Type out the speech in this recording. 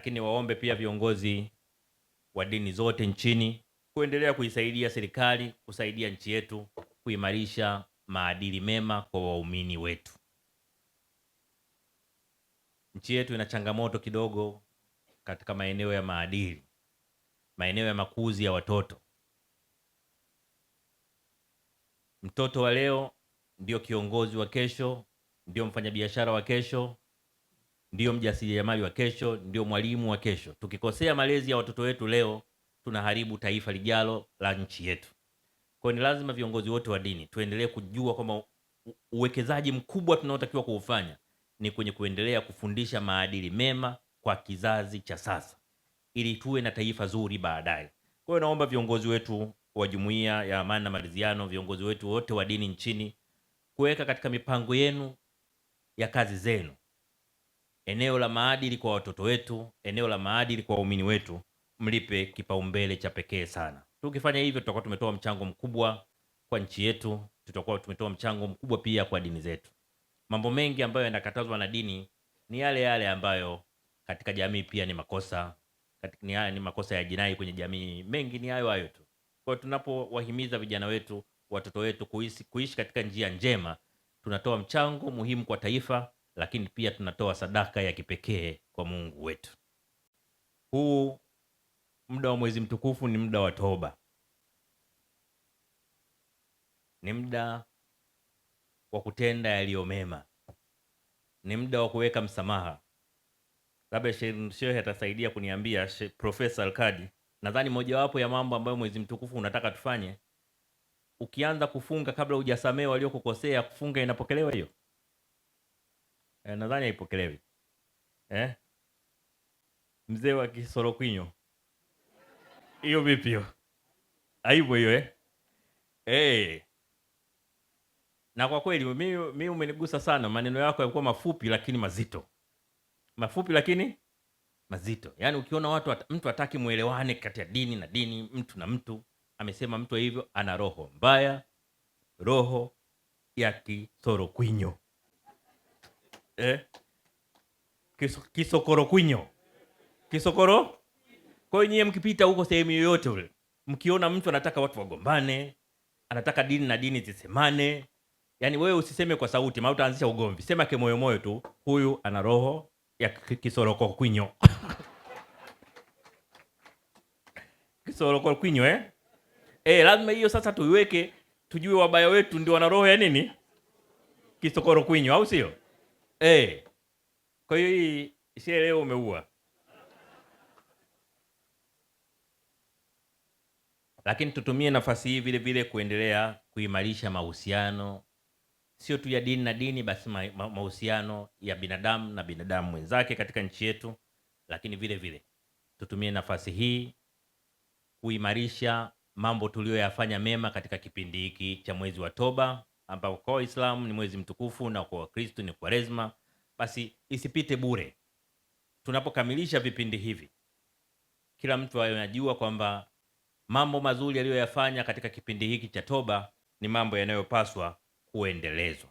lakini waombe pia viongozi wa dini zote nchini kuendelea kuisaidia serikali, kusaidia nchi yetu kuimarisha maadili mema kwa waumini wetu. Nchi yetu ina changamoto kidogo katika maeneo ya maadili, maeneo ya makuzi ya watoto. Mtoto wa leo ndio kiongozi wa kesho, ndio mfanyabiashara wa kesho, ndio mjasiriamali wa kesho, ndio mwalimu wa kesho. Tukikosea malezi ya watoto wetu leo, tunaharibu taifa lijalo la nchi yetu. Kwa ni lazima viongozi wote wa dini tuendelee kujua kwamba uwekezaji mkubwa tunaotakiwa kuufanya ni kwenye kuendelea kufundisha maadili mema kwa kizazi cha sasa, ili tuwe na taifa zuri baadaye. Kwa hiyo naomba viongozi wetu wa Jumuiya ya Amani na Maridhiano, viongozi wetu wote wa dini nchini, kuweka katika mipango yenu ya kazi zenu eneo la maadili kwa watoto wetu, eneo la maadili kwa waumini wetu, mlipe kipaumbele cha pekee sana. Tukifanya hivyo, tutakuwa tumetoa mchango mkubwa kwa nchi yetu, tutakuwa tumetoa mchango mkubwa pia kwa dini zetu. Mambo mengi ambayo yanakatazwa na dini ni yale yale ambayo katika jamii pia ni makosa, ni makosa ya jinai kwenye jamii, mengi ni hayo hayo tu. Kwa hiyo tunapowahimiza vijana wetu, watoto wetu kuishi katika njia njema, tunatoa mchango muhimu kwa taifa, lakini pia tunatoa sadaka ya kipekee kwa Mungu wetu. Huu muda wa mwezi mtukufu ni muda wa toba, ni muda wa kutenda yaliyo mema, ni muda wa kuweka msamaha. Labda shehe atasaidia kuniambia, Profesa Alkadi, nadhani mojawapo ya mambo ambayo mwezi mtukufu unataka tufanye, ukianza kufunga kabla hujasamehe waliokukosea, kufunga inapokelewa hiyo? Nadhani haipokelewi. Mzee wa Kisorokwinyo, hiyo vipi hiyo? Aibu hiyo Na kwa kweli mimi umenigusa sana, maneno yako yalikuwa mafupi lakini mazito. Mafupi lakini mazito. Yaani ukiona mtu hataki muelewane kati ya dini na dini, mtu na mtu, amesema mtu hivyo ana roho mbaya, roho ya Kisorokwinyo. Kisokorokwinyo. Kisokoro? Kwa hiyo nyie mkipita huko sehemu yoyote ule, mkiona mtu anataka watu wagombane, anataka dini na dini zisemane, yani wewe usiseme kwa sauti, maana utaanzisha ugomvi. Sema kemoyo moyo tu, huyu ana roho ya Kisorokwinyo. Kisorokwinyo lazima hiyo sasa tuiweke, tujue wabaya wetu ndio wana roho ya nini? Kisorokwinyo, au sio? Kwa hiyo hii shehe leo umeua. Lakini tutumie nafasi hii vile vile kuendelea kuimarisha mahusiano, sio tu ya dini na dini, basi mahusiano ya binadamu na binadamu wenzake katika nchi yetu. Lakini vile vile tutumie nafasi hii kuimarisha mambo tuliyoyafanya mema katika kipindi hiki cha mwezi wa toba, ambao kwa Waislamu ni mwezi mtukufu na kwa Wakristo ni Kwaresma. Basi isipite bure. Tunapokamilisha vipindi hivi, kila mtu anajua kwamba mambo mazuri aliyoyafanya katika kipindi hiki cha toba ni mambo yanayopaswa kuendelezwa.